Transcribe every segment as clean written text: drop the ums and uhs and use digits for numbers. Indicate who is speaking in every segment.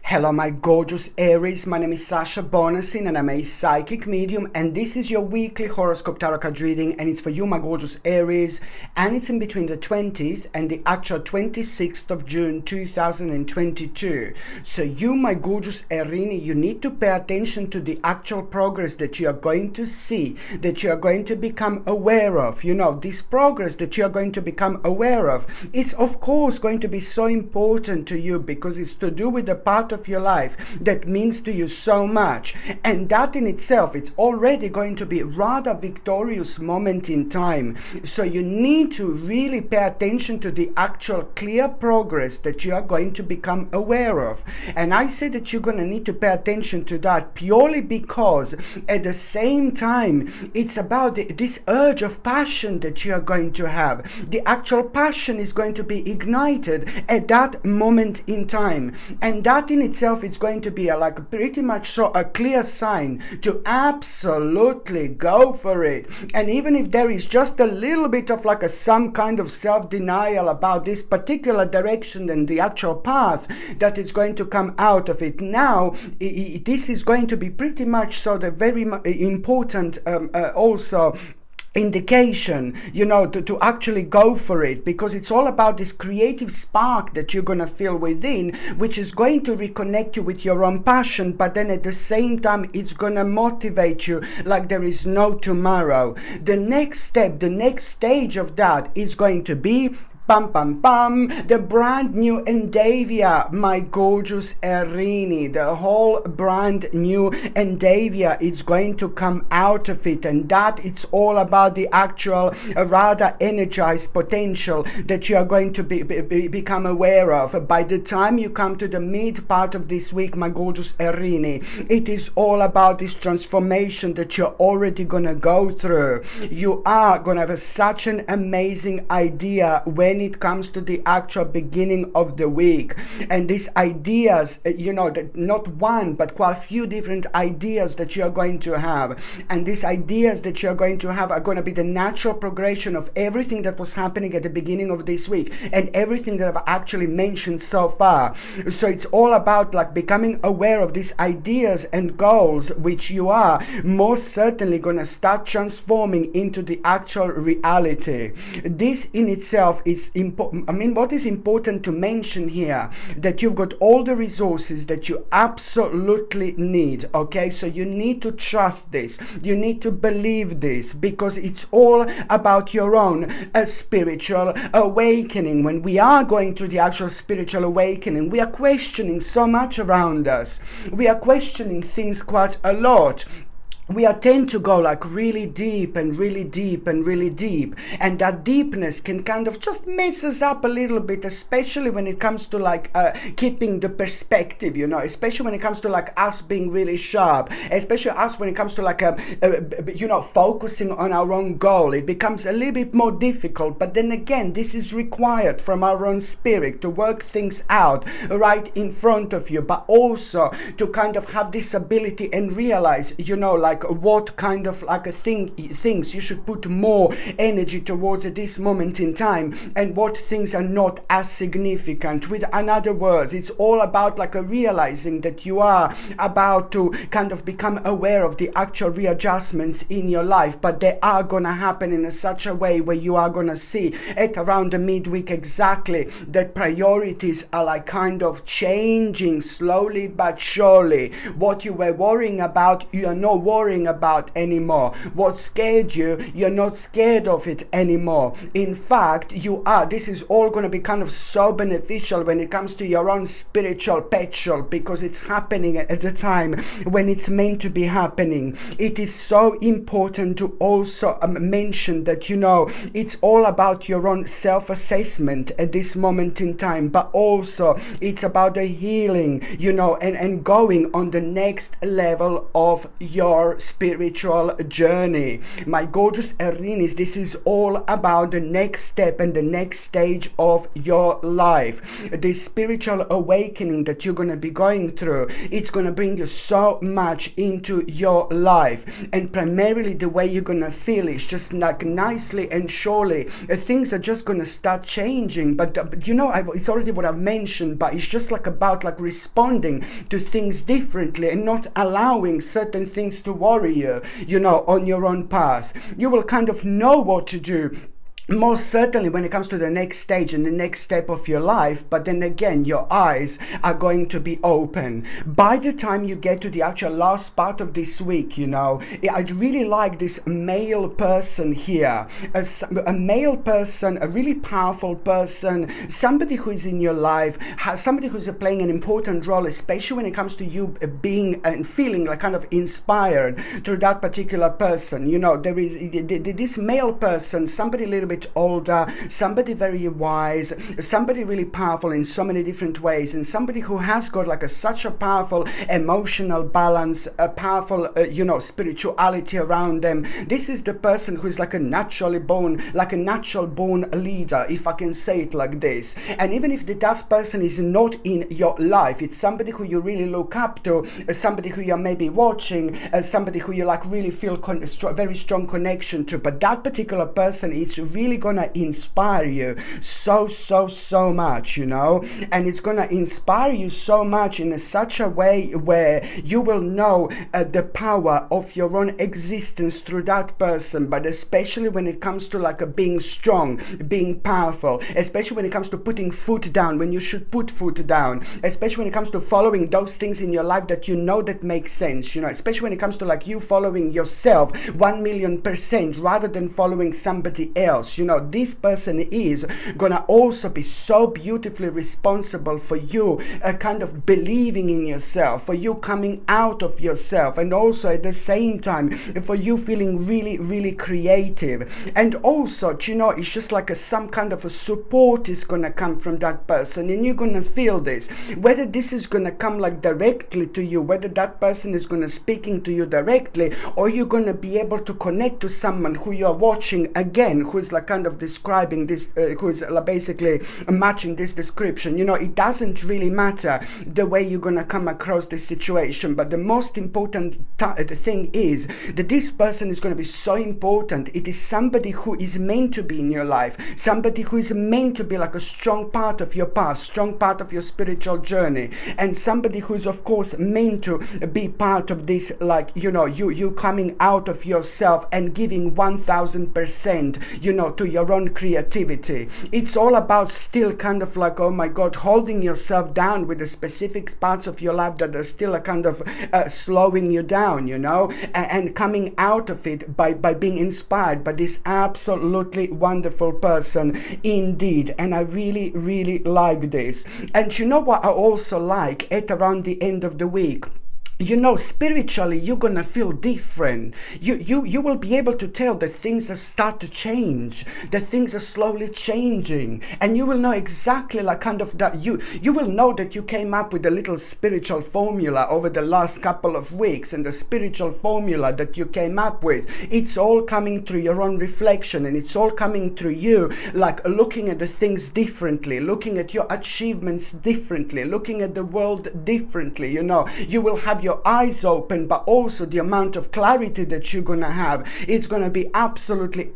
Speaker 1: Hello, my gorgeous Aries. My name is Sasha Bonasin and I'm a psychic medium, and this is your weekly horoscope tarot card reading, and it's for you, my gorgeous Aries, and it's in between the 20th and the actual 26th of June 2022. So you, my gorgeous Erini, you need to pay attention to the actual progress that you are going to see, that you are going to become aware of. You know, this progress that you are going to become aware of is of course going to be so important to you because it's to do with the part of your life that means to you so much, and that in itself, it's already going to be rather victorious moment in time. So you need to really pay attention to the actual clear progress that you are going to become aware of. And I say that you're going to need to pay attention to that purely because at the same time it's about this urge of passion that you are going to have. The actual passion is going to be ignited at that moment in time, and that in itself is going to be like pretty much so a clear sign to absolutely go for it. And even if there is just a little bit of like some kind of self-denial about this particular direction and the actual path that is going to come out of it, now this is going to be pretty much so the very important also indication, you know, to actually go for it, because it's all about this creative spark that you're going to feel within, which is going to reconnect you with your own passion, but then at the same time it's going to motivate you like there is no tomorrow. The next step, the next stage of that is going to be the brand new endeavor, my gorgeous Erini. The whole brand new endeavor is going to come out of it, and that it's all about the actual rather energized potential that you are going to become aware of. By the time you come to the mid part of this week, my gorgeous Erini, it is all about this transformation that you're already gonna go through. You are gonna have such an amazing idea when it comes to the actual beginning of the week, and these ideas, you know, that not one but quite a few different ideas that you are going to have, and these ideas that you are going to have are going to be the natural progression of everything that was happening at the beginning of this week and everything that I've actually mentioned so far. So it's all about like becoming aware of these ideas and goals, which you are most certainly going to start transforming into the actual reality. This in itself is important. I mean, what is important to mention here, that you've got all the resources that you absolutely need, okay? So you need to trust this, you need to believe this, because it's all about your own spiritual awakening. When we are going through the actual spiritual awakening, we are questioning so much around us, we are questioning things quite a lot. We tend to go like really deep and really deep and really deep, and that deepness can kind of just mess us up a little bit, especially when it comes to like keeping the perspective, you know, especially when it comes to like us being really sharp, especially us when it comes to like you know, focusing on our own goal. It becomes a little bit more difficult, but then again, this is required from our own spirit to work things out right in front of you, but also to kind of have this ability and realize, you know, like what kind of like things you should put more energy towards at this moment in time, and what things are not as significant. With other words, it's all about like realizing that you are about to kind of become aware of the actual readjustments in your life, but they are gonna happen in such a way where you are gonna see at around the midweek exactly that priorities are like kind of changing slowly but surely. What you were worrying about, you are not worrying about anymore. What scared you, you're not scared of it anymore. In fact, you are. This is all going to be kind of so beneficial when it comes to your own spiritual petrol, because it's happening at the time when it's meant to be happening. It is so important to also mention that, you know, it's all about your own self-assessment at this moment in time, but also it's about the healing, you know, and going on the next level of your your spiritual journey. My gorgeous Aries, this is all about the next step and the next stage of your life. This spiritual awakening that you're going to be going through, it's going to bring you so much into your life. And primarily the way you're going to feel is just like nicely and surely things are just going to start changing. But it's already what I've mentioned, but it's just like about like responding to things differently and not allowing certain things to worry you, on your own path. You will kind of know what to do, most certainly when it comes to the next stage and the next step of your life, but then again your eyes are going to be open. By the time you get to the actual last part of this week, I'd really like this male person here, a male person, a really powerful person, somebody who is in your life, somebody who's playing an important role, especially when it comes to you being and feeling like kind of inspired through that particular person. There is this male person, somebody a little bit older, somebody very wise, somebody really powerful in so many different ways, and somebody who has got like such a powerful emotional balance, a powerful spirituality around them. This is the person who is like a natural born leader, if I can say it like this. And even if that person is not in your life, it's somebody who you really look up to, somebody who you're maybe watching, somebody who you like really feel very strong connection to. But that particular person is really gonna inspire you so much, and it's gonna inspire you so much in such a way where you will know the power of your own existence through that person. But especially when it comes to like being strong, being powerful, especially when it comes to putting foot down when you should put foot down, especially when it comes to following those things in your life that make sense, especially when it comes to like you following yourself 1,000,000% rather than following somebody else. This person is gonna also be so beautifully responsible for you kind of believing in yourself, for you coming out of yourself, and also at the same time for you feeling really creative. And also, it's just like some kind of a support is gonna come from that person, and you're gonna feel this, whether this is gonna come like directly to you, whether that person is gonna speaking to you directly, or you're gonna be able to connect to someone who you're watching again, who's like kind of describing this, who is basically matching this description. It doesn't really matter the way you're gonna come across this situation, but the most important thing is that this person is going to be so important. It is somebody who is meant to be in your life, somebody who is meant to be like a strong part of your past, strong part of your spiritual journey, and somebody who is of course meant to be part of this, like you coming out of yourself and giving 1,000% to your own creativity. It's all about still kind of like, oh my God, holding yourself down with the specific parts of your life that are still a kind of slowing you down, and coming out of it by being inspired by this absolutely wonderful person indeed. And I really like this. And you know what I also like at around the end of the week? Spiritually, you're gonna feel different. You will be able to tell that things are start to change, that things are slowly changing, and you will know exactly like kind of that you will know that you came up with a little spiritual formula over the last couple of weeks, and the spiritual formula that you came up with, it's all coming through your own reflection, and it's all coming through you like looking at the things differently, looking at your achievements differently, looking at the world differently. You will have your eyes open, but also the amount of clarity that you're gonna have, it's gonna be absolutely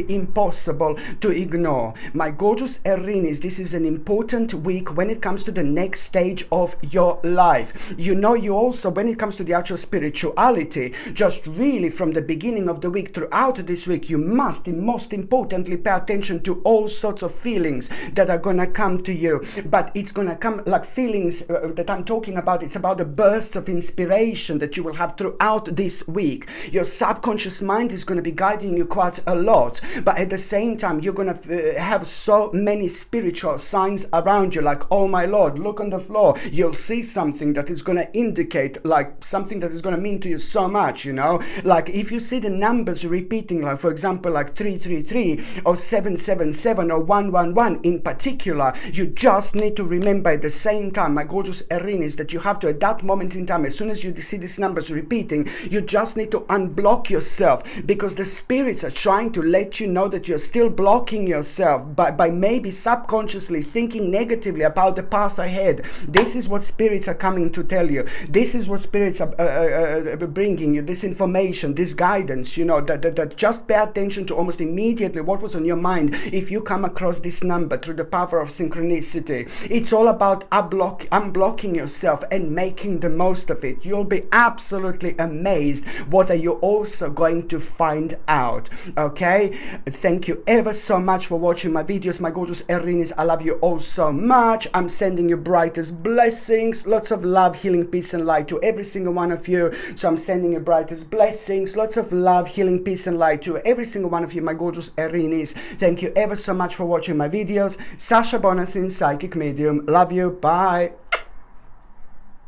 Speaker 1: impossible to ignore. My gorgeous Aries, this is an important week when it comes to the next stage of your life. You also, when it comes to the actual spirituality, just really from the beginning of the week throughout this week, you must, most importantly, pay attention to all sorts of feelings that are gonna come to you. But it's gonna come like feelings that I'm talking about. It's about a burst of inspiration that you will have throughout this week. Your subconscious mind is going to be guiding you quite a lot, but at the same time you're going to have so many spiritual signs around you, like, oh my Lord, look on the floor. You'll see something that is going to indicate like something that is going to mean to you so much, like if you see the numbers repeating, like for example like 333 or 777 or 111 in particular, you just need to remember at the same time, my gorgeous Aries, that you have have to, at that moment in time, as soon as you see these numbers repeating, you just need to unblock yourself, because the spirits are trying to let you know that you're still blocking yourself by maybe subconsciously thinking negatively about the path ahead. This is what spirits are coming to tell you. This is what spirits are bringing you, this information, this guidance, you know, that just pay attention to almost immediately what was on your mind if you come across this number through the power of synchronicity. It's all about unblocking yourself and making the most of it. You'll be absolutely amazed what are you also going to find out. Okay, thank you ever so much for watching my videos, my gorgeous Aries. I love you all so much. I'm sending you brightest blessings, lots of love, healing, peace and light to every single one of you. So I'm sending you brightest blessings, lots of love, healing, peace and light to every single one of you, my gorgeous Aries. Thank you ever so much for watching my videos. Sasha Bonasin, psychic medium. Love you. Bye.